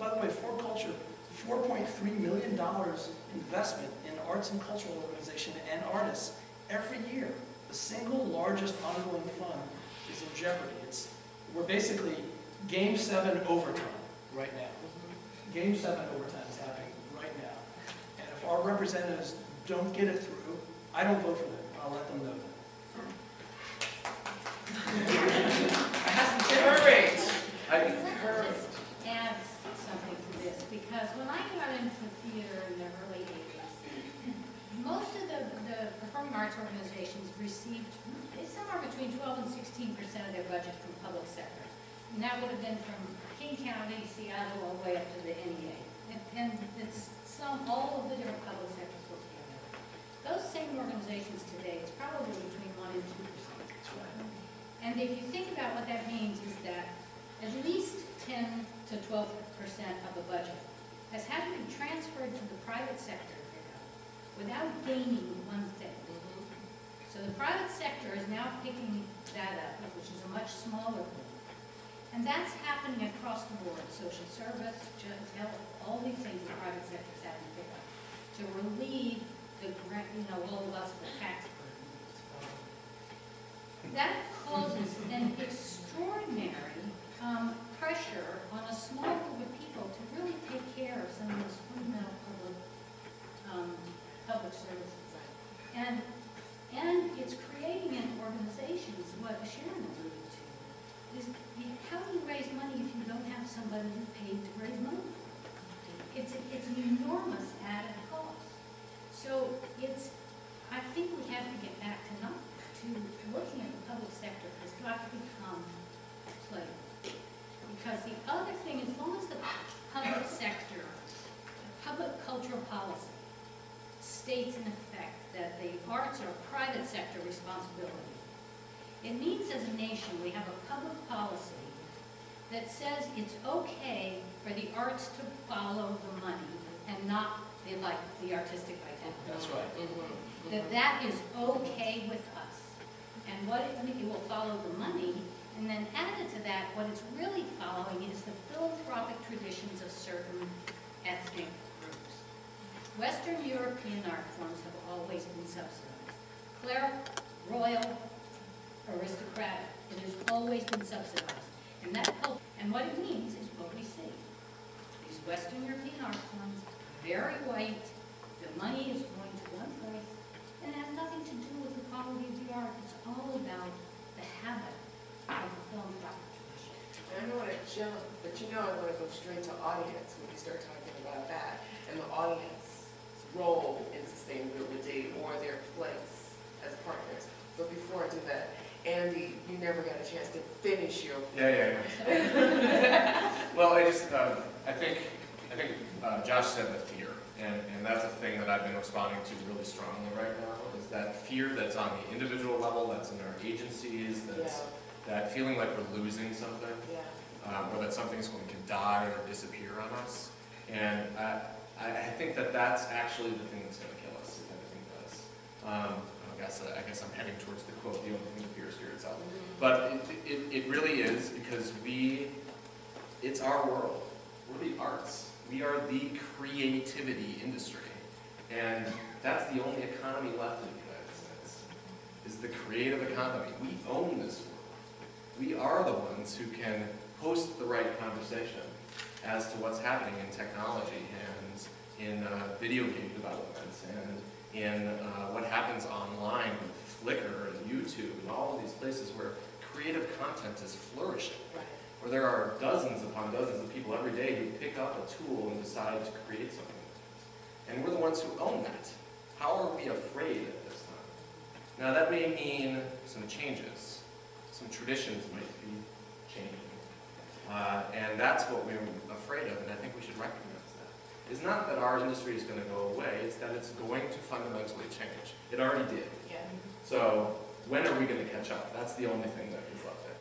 by the way, for culture, $4.3 million investment in arts and cultural organization and artists every year. The single largest ongoing fund is in jeopardy. We're basically Game 7 overtime right now. Game 7 overtime is happening right now. And if our representatives don't get it through, I don't vote for them. I'll let them know that. I have to say, Let me just add something to this, because when I got into theater in the early 80s, most of the performing arts organizations received somewhere between 12 and 16% of their budget from public sector. And that would have been from King County, Seattle, all the way up to the NEA. And it's all of the different public sectors put together. Those same organizations today, it's probably between 1 and 2%. And if you think about what that means is that at least 10 to 12% of the budget has had to be transferred to the private sector without gaining one thing. So the private sector is now picking that up, which is a much smaller pool. And that's happening across the board. Social service, health, all these things the private sector is having to pick up to relieve the, all of us the tax burden. That causes an extraordinary pressure on a small group of people to really take care of some of those fundamental public services. And it's creating in organizations what Sharon alluded to, is how do you raise money if you don't have somebody who's paid to raise money? It's an enormous added cost. So I think we have to get back to looking at the public sector has got to become play. Because the other thing, as long as the public sector, the public cultural policy states in effect that the arts are a private sector responsibility, it means as a nation we have a public policy that says it's okay for the arts to follow the money and not the artistic identity. that's right. That is okay with us. And what it will follow the money, and then added to that, what it's really following is the philanthropic traditions of certain ethnic groups. Western European art forms have always been subsidized. Cleric, royal, aristocratic, it has always been subsidized. And what it means is what we see. These Western European art forms, very white, the money is going to one place, and it has nothing to do with the quality of the art. It's all about the habit of the philanthropic tradition. And I don't want to jump, but I want to go straight to audience when we start talking about that, and the audience's role in sustainability or their place as partners. But before I do that, Andy, you never got a chance to finish your point. Yeah. Well, I think Josh said the fear, and that's a thing that I've been responding to really strongly right now, is that fear that's on the individual level, that's in our agencies, that's that feeling like we're losing something, or that something's going to die or disappear on us. And I think that's actually the thing that's going to kill us, if anything does. I guess I'm heading towards the quote, the only thing that fears fear itself. But it really is, because it's our world. We're the arts. We are the creativity industry. And that's the only economy left in the United States, is the creative economy. We own this world. We are the ones who can host the right conversation as to what's happening in technology and in video game development and in what happens online with Flickr and YouTube and all of these places where creative content is flourishing. Right. Where there are dozens upon dozens of people every day who pick up a tool and decide to create something with it. And we're the ones who own that. How are we afraid at this time? Now that may mean some changes. Some traditions might be changing. And that's what we're afraid of, and I think we should recognize that. It's not that our industry is going to go away, it's that it's going to fundamentally change. It already did. Yeah. So when are we going to catch up? That's the only thing that is left there.